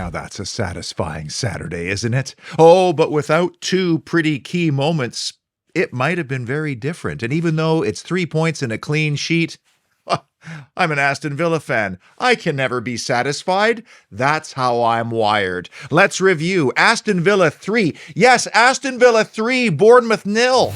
Now that's a satisfying Saturday, isn't it? Oh, but without two pretty key moments, it might have been very different. And even though it's 3 points and a clean sheet, I'm an Aston Villa fan. I can never be satisfied. That's how I'm wired. Let's review Aston Villa 3. Yes, Aston Villa 3, Bournemouth 0.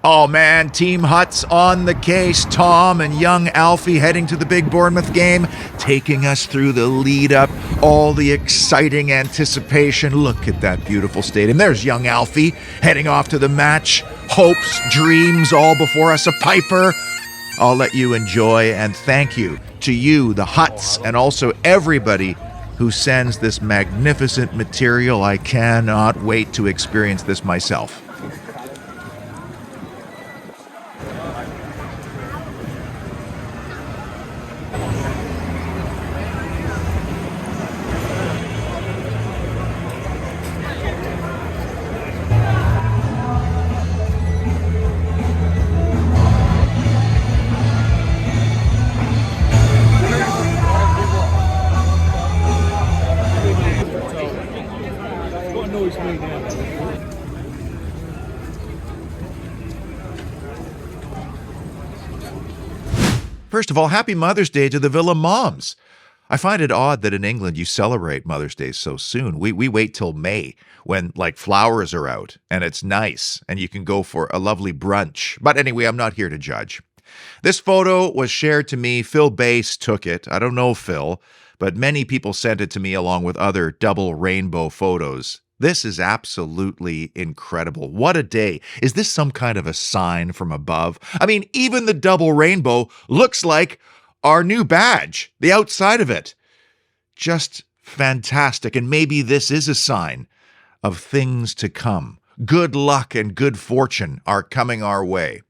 Oh man, Team Hut's on the case. Tom and young Alfie heading to the big Bournemouth game, taking us through the lead up, all the exciting anticipation. Look at that beautiful stadium. There's young Alfie heading off to the match. Hopes, dreams, all before us. A piper. I'll let you enjoy, and thank you to you, the Huts, and also everybody who sends this magnificent material. I cannot wait to experience this myself. First of all, happy Mother's Day to the Villa moms. I find it odd that in England you celebrate Mother's Day so soon. We wait till May when flowers are out and it's nice and you can go for a lovely brunch. But anyway, I'm not here to judge. This photo was shared to me. Phil Bass took it. I don't know Phil, but many people sent it to me along with other double rainbow photos. This is absolutely incredible. What a day. Is this some kind of a sign from above? I mean, even the double rainbow looks like our new badge, the outside of it. Just fantastic. And maybe this is a sign of things to come. Good luck and good fortune are coming our way.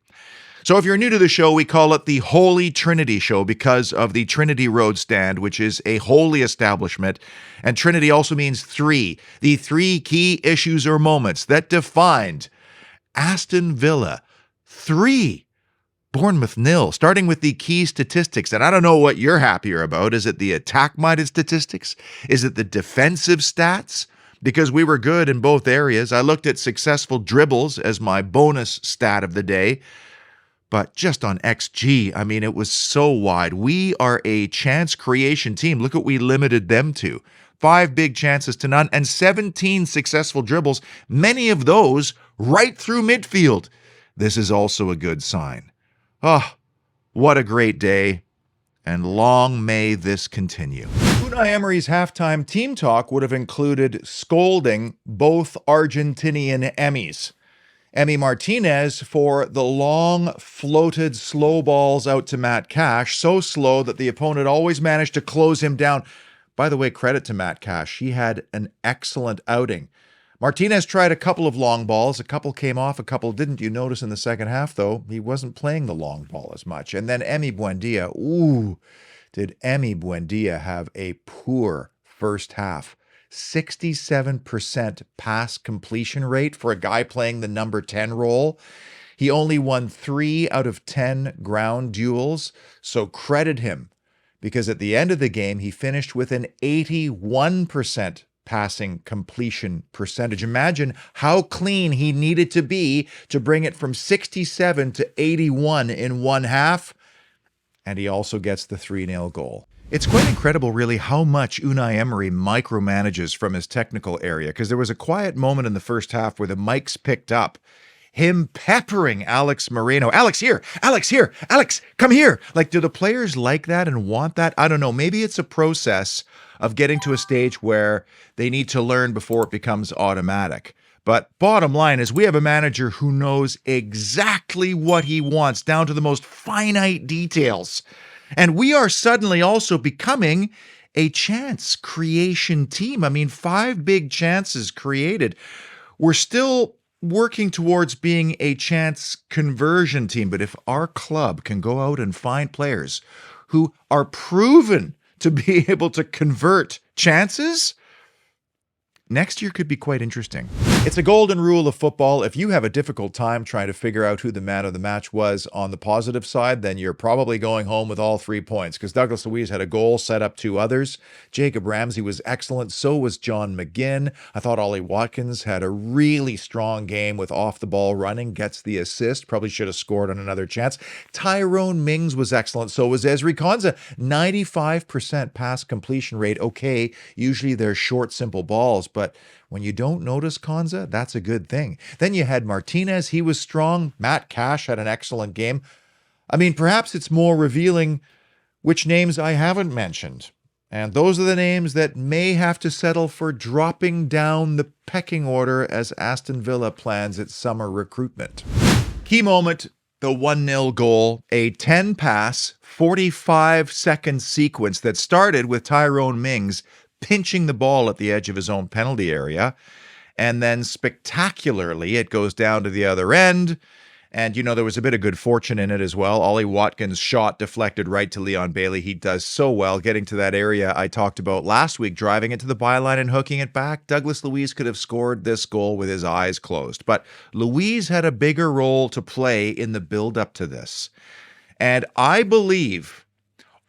So if you're new to the show, we call it the Holy Trinity Show because of the Trinity Road stand, which is a holy establishment. And Trinity also means three, the three key issues or moments that defined Aston Villa 3, Bournemouth 0, starting with the key statistics. And I don't know what you're happier about. Is it the attack-minded statistics? Is it the defensive stats? Because we were good in both areas. I looked at successful dribbles as my bonus stat of the day. But just on XG, I mean, it was so wide. We are a chance creation team. Look what we limited them to. 5 big chances to none and 17 successful dribbles, many of those right through midfield. This is also a good sign. Oh, what a great day, and long may this continue. Unai Emery's halftime team talk would have included scolding both Argentinian Emmys. Emi Martinez for the long floated slow balls out to Matt Cash, so slow that the opponent always managed to close him down. By the way, credit to Matt Cash. He had an excellent outing. Martinez tried a couple of long balls. A couple came off, a couple didn't. You notice in the second half, though, he wasn't playing the long ball as much. And then Emi Buendia. Ooh, did Emi Buendia have a poor first half. 67% pass completion rate for a guy playing the number 10 role. He only won 3 out of 10 ground duels, so credit him, because at the end of the game, he finished with an 81% passing completion percentage. Imagine how clean he needed to be to bring it from 67 to 81 in one half, and he also gets the 3-0 goal. It's quite incredible, really, how much Unai Emery micromanages from his technical area, because there was a quiet moment in the first half where the mics picked up him peppering Alex Moreno. Alex, here. Alex, here. Alex, come here. Do the players like that and want that? I don't know. Maybe it's a process of getting to a stage where they need to learn before it becomes automatic. But bottom line is we have a manager who knows exactly what he wants, down to the most finite details. And we are suddenly also becoming a chance creation team. I mean, 5 big chances created. We're still working towards being a chance conversion team. But if our club can go out and find players who are proven to be able to convert chances, next year could be quite interesting. It's a golden rule of football. If you have a difficult time trying to figure out who the man of the match was on the positive side, then you're probably going home with all 3 points, because Douglas Luiz had a goal, set up 2 others. Jacob Ramsey was excellent. So was John McGinn. I thought Ollie Watkins had a really strong game with off-the-ball running, gets the assist. Probably should have scored on another chance. Tyrone Mings was excellent. So was Ezri Konsa. 95% pass completion rate. Okay, usually they're short, simple balls, but when you don't notice Konsa, that's a good thing. Then you had Martinez. He was strong. Matt Cash had an excellent game. I mean, perhaps it's more revealing which names I haven't mentioned. And those are the names that may have to settle for dropping down the pecking order as Aston Villa plans its summer recruitment. Key moment, the 1-0 goal, a 10-pass, 45-second sequence that started with Tyrone Mings pinching the ball at the edge of his own penalty area. And then spectacularly, it goes down to the other end. And, there was a bit of good fortune in it as well. Ollie Watkins' shot deflected right to Leon Bailey. He does so well getting to that area I talked about last week, driving it to the byline and hooking it back. Douglas Luiz could have scored this goal with his eyes closed. But Luiz had a bigger role to play in the build-up to this. And I believe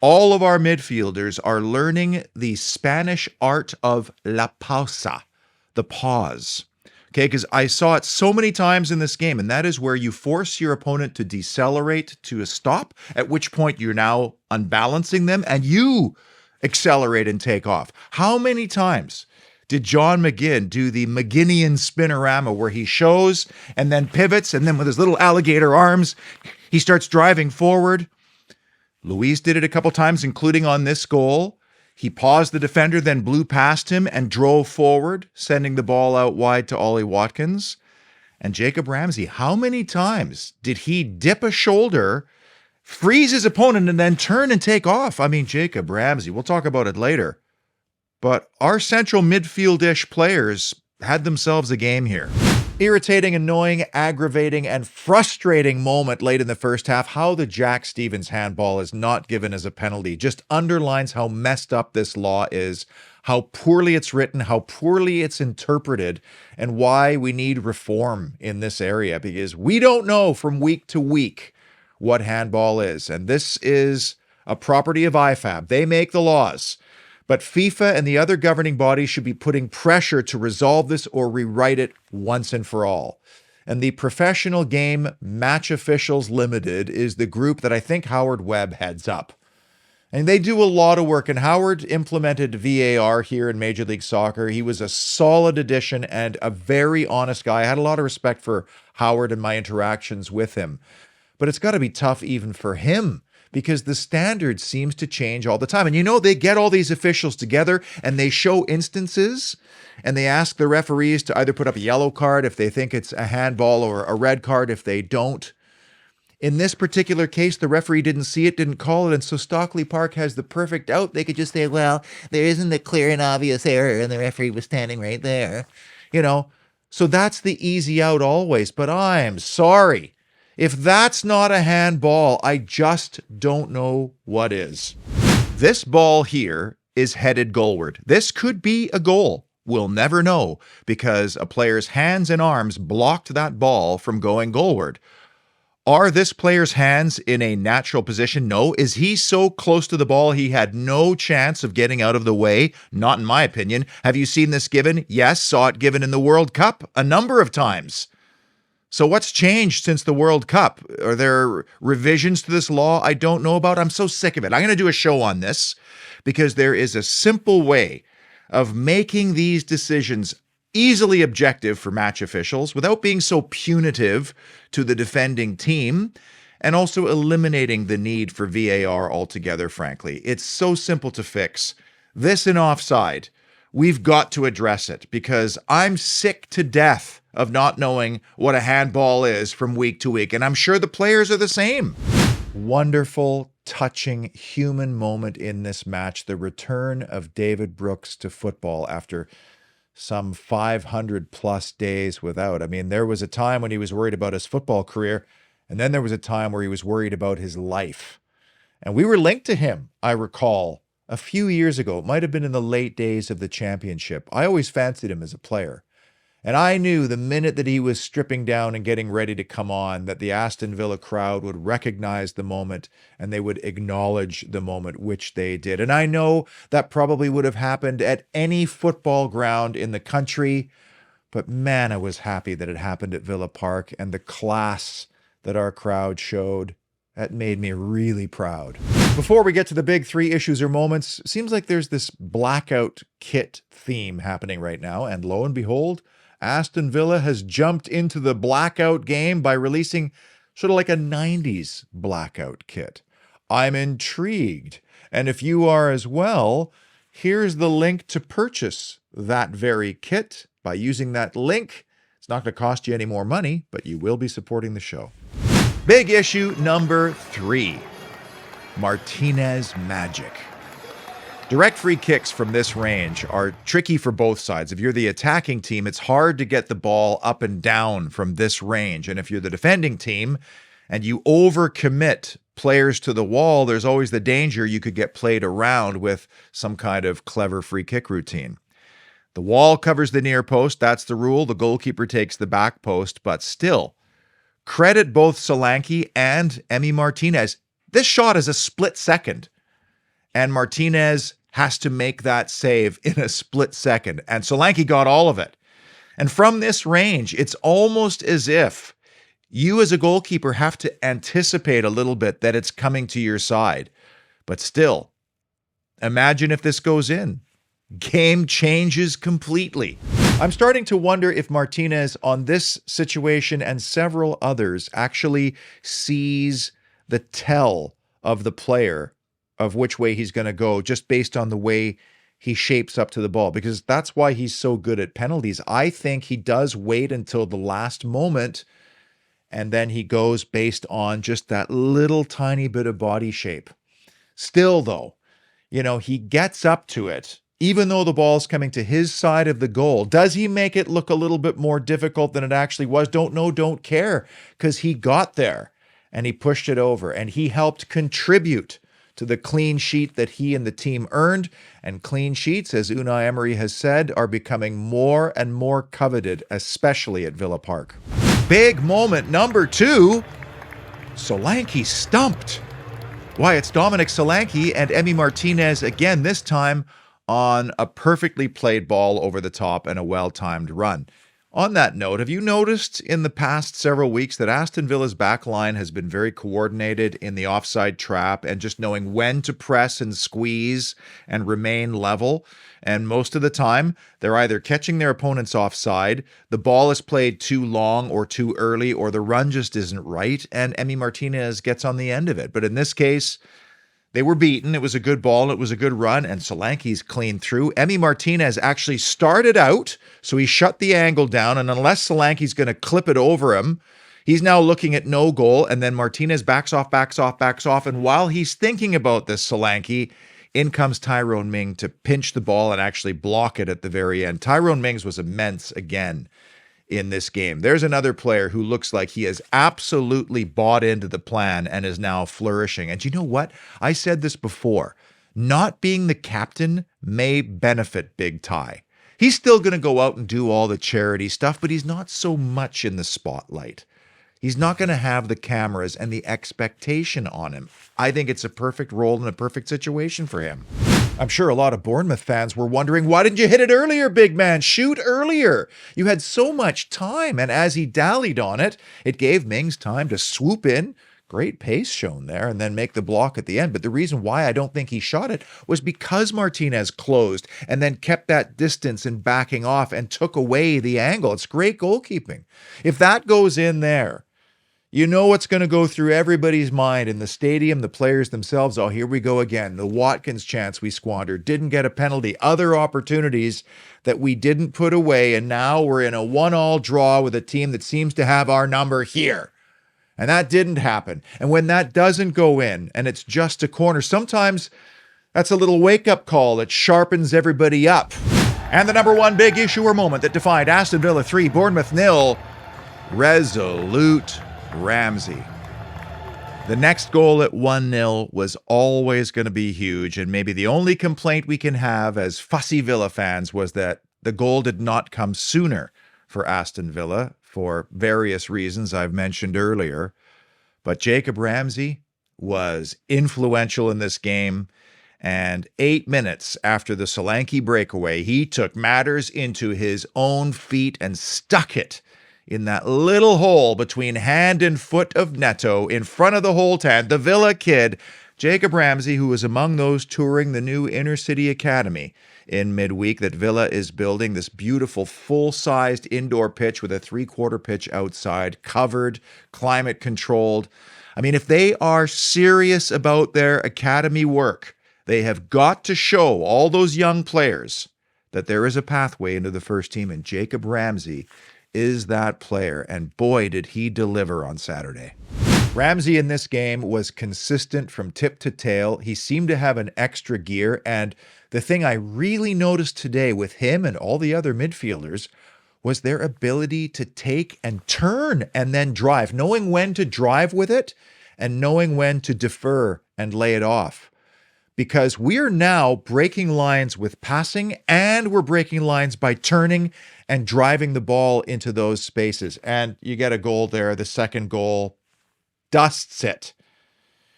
all of our midfielders are learning the Spanish art of la pausa, the pause. Okay, because I saw it so many times in this game, and that is where you force your opponent to decelerate to a stop, at which point you're now unbalancing them, and you accelerate and take off. How many times did John McGinn do the McGinnian spinorama where he shows and then pivots, and then with his little alligator arms, he starts driving forward? Luiz did it a couple times, including on this goal. He paused the defender, then blew past him and drove forward, sending the ball out wide to Ollie Watkins. And Jacob Ramsey, how many times did he dip a shoulder, freeze his opponent, and then turn and take off? I mean, Jacob Ramsey, we'll talk about it later. But our central midfield-ish players had themselves a game here. Irritating, annoying, aggravating, and frustrating moment late in the first half. How the Jack Stevens handball is not given as a penalty just underlines how messed up this law is, how poorly it's written, how poorly it's interpreted, and why we need reform in this area, because we don't know from week to week what handball is. And this is a property of IFAB. They make the laws. But FIFA and the other governing bodies should be putting pressure to resolve this or rewrite it once and for all. And the Professional Game Match Officials Limited is the group that I think Howard Webb heads up. And they do a lot of work. And Howard implemented VAR here in Major League Soccer. He was a solid addition and a very honest guy. I had a lot of respect for Howard and my interactions with him. But it's got to be tough even for him, because the standard seems to change all the time. And they get all these officials together and they show instances and they ask the referees to either put up a yellow card if they think it's a handball or a red card if they don't. In this particular case, the referee didn't see it, didn't call it, and so Stockley Park has the perfect out. They could just say, well, there isn't a clear and obvious error and the referee was standing right there. So that's the easy out always. But I'm sorry. If that's not a handball, I just don't know what is. This ball here is headed goalward. This could be a goal. We'll never know, because a player's hands and arms blocked that ball from going goalward. Are this player's hands in a natural position? No. Is he so close to the ball he had no chance of getting out of the way? Not in my opinion. Have you seen this given? Yes, saw it given in the World Cup a number of times. So what's changed since the World Cup? Are there revisions to this law I don't know about? I'm so sick of it. I'm going to do a show on this because there is a simple way of making these decisions easily objective for match officials without being so punitive to the defending team, and also eliminating the need for VAR altogether, frankly. It's so simple to fix. This in offside, we've got to address it, because I'm sick to death of not knowing what a handball is from week to week, and I'm sure the players are the same. Wonderful, touching, human moment in this match, the return of David Brooks to football after some 500 plus days without. I mean, there was a time when he was worried about his football career, and then there was a time where he was worried about his life. And we were linked to him, I recall, a few years ago. It might have been in the late days of the championship. I always fancied him as a player. And I knew the minute that he was stripping down and getting ready to come on, that the Aston Villa crowd would recognize the moment and they would acknowledge the moment, which they did. And I know that probably would have happened at any football ground in the country, but man, I was happy that it happened at Villa Park, and the class that our crowd showed, that made me really proud. Before we get to the big three issues or moments, seems like there's this blackout kit theme happening right now, and lo and behold, Aston Villa has jumped into the blackout game by releasing sort of like a 90s blackout kit. I'm intrigued. And if you are as well, here's the link to purchase that very kit. By using that link, it's not going to cost you any more money, but you will be supporting the show. Big issue number 3, Martinez magic. Direct free kicks from this range are tricky for both sides. If you're the attacking team, it's hard to get the ball up and down from this range. And if you're the defending team and you overcommit players to the wall, there's always the danger you could get played around with some kind of clever free kick routine. The wall covers the near post. That's the rule. The goalkeeper takes the back post. But still, credit both Solanke and Emi Martinez. This shot is a split second, and Martinez has to make that save in a split second. And Solanke got all of it. And from this range, it's almost as if you as a goalkeeper have to anticipate a little bit that it's coming to your side. But still, imagine if this goes in. Game changes completely. I'm starting to wonder if Martinez on this situation and several others actually sees the tell of the player of which way he's going to go just based on the way he shapes up to the ball, because that's why he's so good at penalties. I think he does wait until the last moment, and then he goes based on just that little tiny bit of body shape. Still, though, he gets up to it, even though the ball's coming to his side of the goal. Does he make it look a little bit more difficult than it actually was? Don't know, don't care, because he got there and he pushed it over and he helped contribute to the clean sheet that he and the team earned. And clean sheets, as Unai Emery has said, are becoming more and more coveted, especially at Villa Park. Big moment number 2, Solanke stumped. Why, it's Dominic Solanke and Emi Martinez again, this time on a perfectly played ball over the top and a well-timed run. On that note, have you noticed in the past several weeks that Aston Villa's back line has been very coordinated in the offside trap and just knowing when to press and squeeze and remain level? And most of the time, they're either catching their opponents offside, the ball is played too long or too early, or the run just isn't right, and Emi Martinez gets on the end of it. But in this case, they were beaten. It was a good ball. It was a good run, and Solanke's clean through. Emi Martinez actually started out, so he shut the angle down, and unless Solanke's going to clip it over him, he's now looking at no goal, and then Martinez backs off, and while he's thinking about this Solanke, in comes Tyrone Mings to pinch the ball and actually block it at the very end. Tyrone Mings was immense again in this game. There's another player who looks like he has absolutely bought into the plan and is now flourishing. And you know what? I said this before. Not being the captain may benefit Big Ty. He's still going to go out and do all the charity stuff, but he's not so much in the spotlight. He's not going to have the cameras and the expectation on him. I think it's a perfect role and a perfect situation for him. I'm sure a lot of Bournemouth fans were wondering, why didn't you hit it earlier, big man? Shoot earlier. You had so much time. And as he dallied on it, it gave Mings time to swoop in. Great pace shown there, and then make the block at the end. But the reason why I don't think he shot it was because Martinez closed and then kept that distance and backing off and took away the angle. It's great goalkeeping. If that goes in there, you know what's going to go through everybody's mind in the stadium, the players themselves. Oh, here we go again. The Watkins chance we squandered. Didn't get a penalty. Other opportunities that we didn't put away, and now we're in a 1-1 draw with a team that seems to have our number here. And that didn't happen. And when that doesn't go in, and it's just a corner, sometimes that's a little wake-up call that sharpens everybody up. And the number one big issue or moment that defined Aston Villa 3, Bournemouth 0, resolute Ramsey. The next goal at 1-0 was always going to be huge, and maybe the only complaint we can have as fussy Villa fans was that the goal did not come sooner for Aston Villa for various reasons I've mentioned earlier. But Jacob Ramsey was influential in this game, and 8 minutes after the Solanke breakaway, he took matters into his own feet and stuck it in that little hole between hand and foot of Neto in front of the whole tent. The Villa kid, Jacob Ramsey, who was among those touring the new Inner City Academy in midweek that Villa is building, this beautiful full-sized indoor pitch with a three-quarter pitch outside, covered, climate-controlled. I mean, if they are serious about their academy work, they have got to show all those young players that there is a pathway into the first team, and Jacob Ramsey is that player, and boy, did he deliver on Saturday. Ramsey in this game was consistent from tip to tail. He seemed to have an extra gear, and the thing I really noticed today with him and all the other midfielders was their ability to take and turn and then drive, knowing when to drive with it and knowing when to defer and lay it off. Because we're now breaking lines with passing, and we're breaking lines by turning and driving the ball into those spaces. And you get a goal there. The second goal dusts it.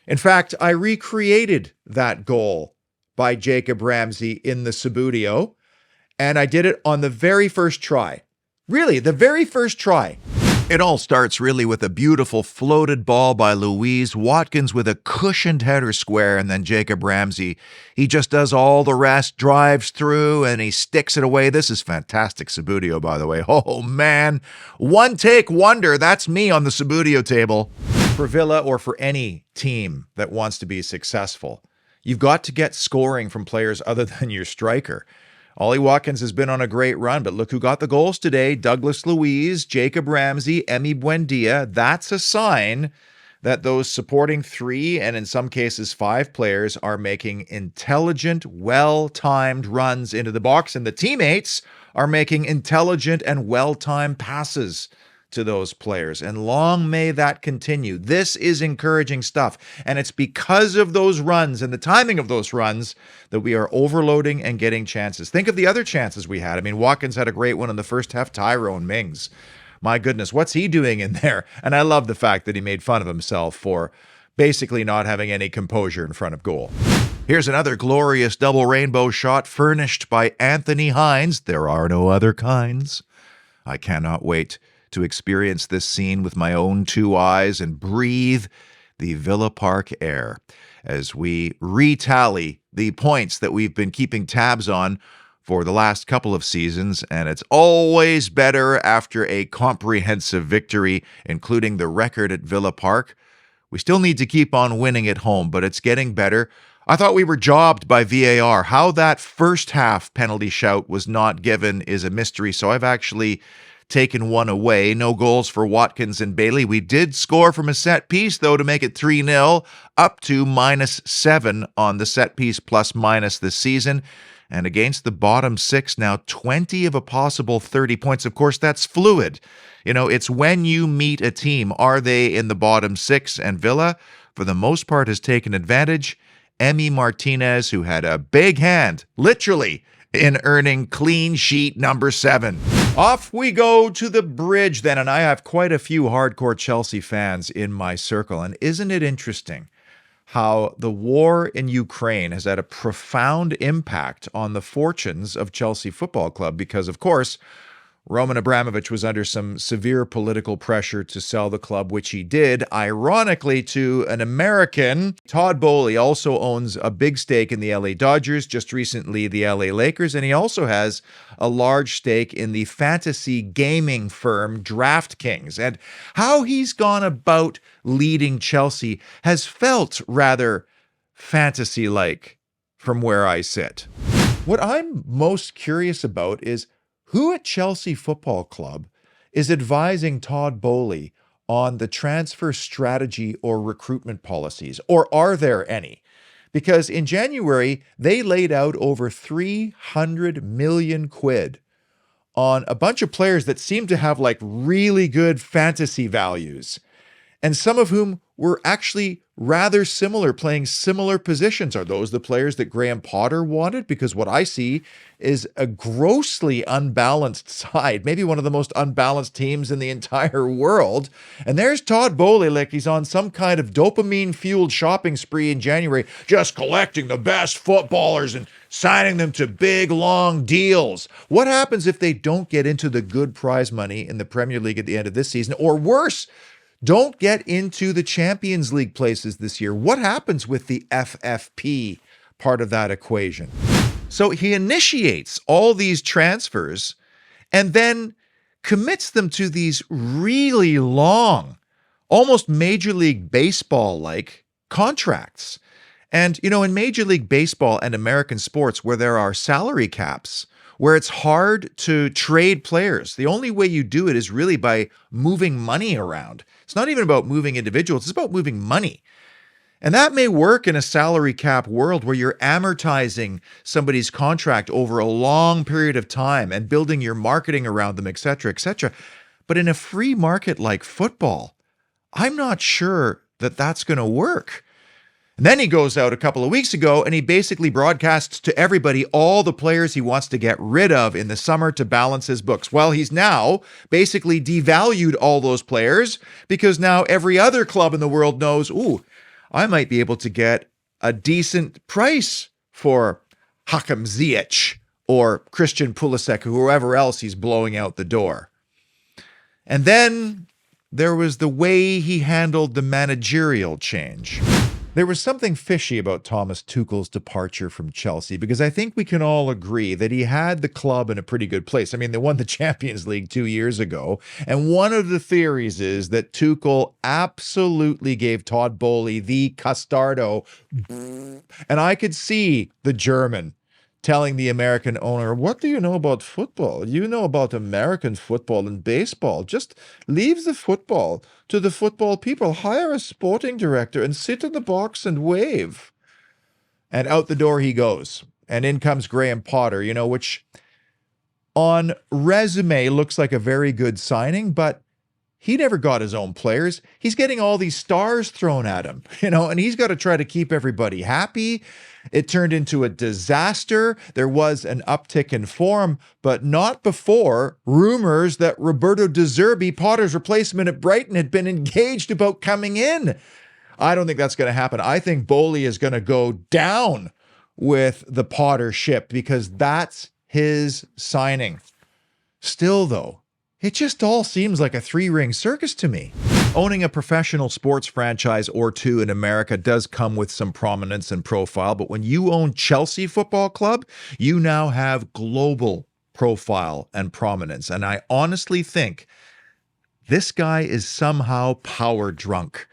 In fact, I recreated that goal by Jacob Ramsey in the Subbuteo, and I did it on the very first try. Really, the very first try. It all starts really with a beautiful floated ball by Louise Watkins with a cushioned header square, and then Jacob Ramsey, he just does all the rest, drives through, and he sticks it away. This is fantastic Subbuteo, by the way. Oh, man. One take wonder. That's me on the Subbuteo table. For Villa or for any team that wants to be successful, you've got to get scoring from players other than your striker. Ollie Watkins has been on a great run, but look who got the goals today. Douglas Luiz, Jacob Ramsey, Emi Buendia. That's a sign that those supporting 3 and in some cases 5 players are making intelligent, well-timed runs into the box, and the teammates are making intelligent and well-timed passes to those players, and long may that continue. This is encouraging stuff, and it's because of those runs and the timing of those runs that we are overloading and getting chances. Think of the other chances we had. I mean, Watkins had a great one in the first half. Tyrone Mings, my goodness, what's he doing in there? And I love the fact that he made fun of himself for basically not having any composure in front of goal. Here's another glorious double rainbow shot furnished by Anthony Hines. There are no other kinds. I cannot wait to experience this scene with my own 2 eyes and breathe the Villa Park air as we retally the points that we've been keeping tabs on for the last couple of seasons, and it's always better after a comprehensive victory, including the record at Villa Park. We still need to keep on winning at home, but it's getting better. I thought we were jobbed by VAR. How that first half penalty shout was not given is a mystery, so I've actually taken one away. No goals for Watkins and Bailey. We did score from a set piece, though, to make it 3-0, up to -7 on the set piece plus minus this season. And against the bottom 6 now, 20 of a possible 30 points. Of course, that's fluid. You know, it's when you meet a team. Are they in the bottom 6? And Villa, for the most part, has taken advantage. Emery Martinez, who had a big hand, literally, in earning clean sheet number 7. Off we go to the bridge then, and I have quite a few hardcore Chelsea fans in my circle. And isn't it interesting how the war in Ukraine has had a profound impact on the fortunes of Chelsea Football Club? Because, of course, Roman Abramovich was under some severe political pressure to sell the club, which he did, ironically, to an American. Todd Boehly also owns a big stake in the LA Dodgers, just recently the LA Lakers, and he also has a large stake in the fantasy gaming firm DraftKings. And how he's gone about leading Chelsea has felt rather fantasy-like from where I sit. What I'm most curious about is who at Chelsea Football Club is advising Todd Boehly on the transfer strategy or recruitment policies, or are there any? because in January, they laid out over 300 million quid on a bunch of players that seemed to have like really good fantasy values, and some of whom were actually rather similar, playing similar positions. Are those the players that Graham Potter wanted? Because what I see is a grossly unbalanced side, maybe one of the most unbalanced teams in the entire world. And there's Todd Boehly, like he's on some kind of dopamine-fueled shopping spree in January, just collecting the best footballers and signing them to big, long deals. What happens if they don't get into the good prize money in the Premier League at the end of this season? Or worse, don't get into the Champions League places this year? What happens with the FFP part of that equation? So he initiates all these transfers and then commits them to these really long, almost Major League Baseball-like contracts. And, you know, in Major League Baseball and American sports, where there are salary caps, where it's hard to trade players, the only way you do it is really by moving money around. It's not even about moving individuals, it's about moving money. And that may work in a salary cap world where you're amortizing somebody's contract over a long period of time and building your marketing around them, et cetera, et cetera. But in a free market like football, I'm not sure that that's going to work. And then he goes out a couple of weeks ago and he basically broadcasts to everybody all the players he wants to get rid of in the summer to balance his books. Well, he's now basically devalued all those players because now every other club in the world knows, ooh, I might be able to get a decent price for Hakim Ziyech or Christian Pulisic or whoever else he's blowing out the door. And then there was the way he handled the managerial change. There was something fishy about Thomas Tuchel's departure from Chelsea, because I think we can all agree that he had the club in a pretty good place. I mean, they won the Champions League 2 years ago, and one of the theories is that Tuchel absolutely gave Todd Boehly the Castardo, and I could see the German telling the American owner, what do you know about football? You know about American football and baseball. Just leave the football to the football people. Hire a sporting director and sit in the box and wave. And out the door he goes. And in comes Graham Potter, you know, which on resume looks like a very good signing, but he never got his own players. He's getting all these stars thrown at him, you know, and he's got to try to keep everybody happy. It turned into a disaster. There was an uptick in form, but not before rumors that Roberto De Zerbi, Potter's replacement at Brighton, had been engaged about coming in. I don't think that's going to happen. I think Boehly is going to go down with the Potter ship because that's his signing. Still, though, it just all seems like a three-ring circus to me. Owning a professional sports franchise or two in America does come with some prominence and profile, but when you own Chelsea Football Club, you now have global profile and prominence. And I honestly think this guy is somehow power drunk.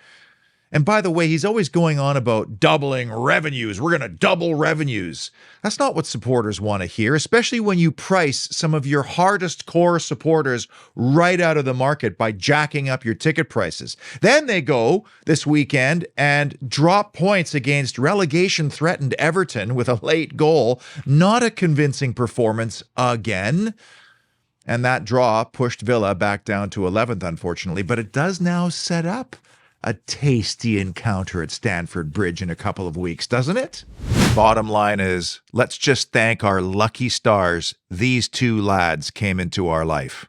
And by the way, he's always going on about doubling revenues. We're going to double revenues. That's not what supporters want to hear, especially when you price some of your hardest core supporters right out of the market by jacking up your ticket prices. Then they go this weekend and drop points against relegation-threatened Everton with a late goal. Not a convincing performance again. And that draw pushed Villa back down to 11th, unfortunately. But it does now set up a tasty encounter at Stamford Bridge in a couple of weeks, doesn't it? Bottom line is, let's just thank our lucky stars these two lads came into our life.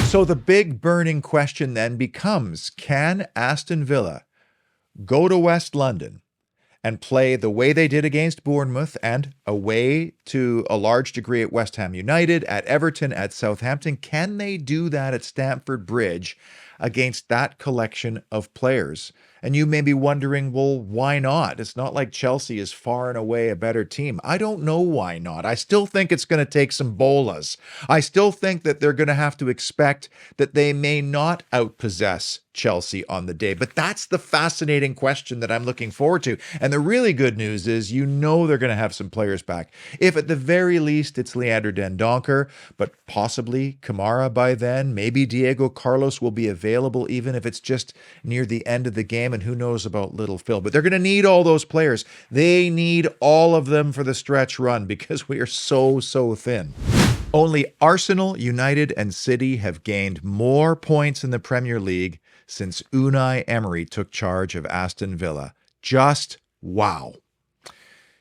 So the big burning question then becomes, can Aston Villa go to West London and play the way they did against Bournemouth and away to a large degree at West Ham United, at Everton, at Southampton? Can they do that at Stamford Bridge against that collection of players? And you may be wondering, well, why not? It's not like Chelsea is far and away a better team. I don't know why not. I still think it's going to take some bolas. I still think that they're going to have to expect that they may not outpossess Chelsea on the day? But that's the fascinating question that I'm looking forward to. And the really good news is, they're going to have some players back. If at the very least it's Leander Dendoncker, but possibly Kamara by then. Maybe Diego Carlos will be available, even if it's just near the end of the game. And who knows about little Phil? But they're going to need all those players. They need all of them for the stretch run because we are so thin. Only Arsenal, United, and City have gained more points in the Premier League since Unai Emery took charge of Aston Villa. Just wow.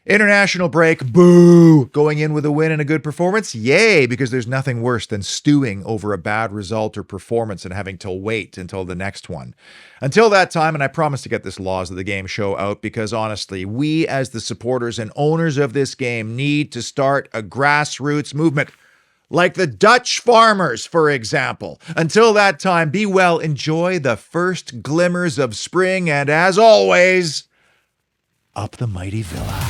International break, boo! Going in with a win and a good performance, yay, because there's nothing worse than stewing over a bad result or performance and having to wait until the next one. Until that time, and I promise to get this Laws of the Game show out, because honestly, we as the supporters and owners of this game need to start a grassroots movement. Like the Dutch farmers, for example. Until that time, be well, enjoy the first glimmers of spring, and as always, up the mighty Villa.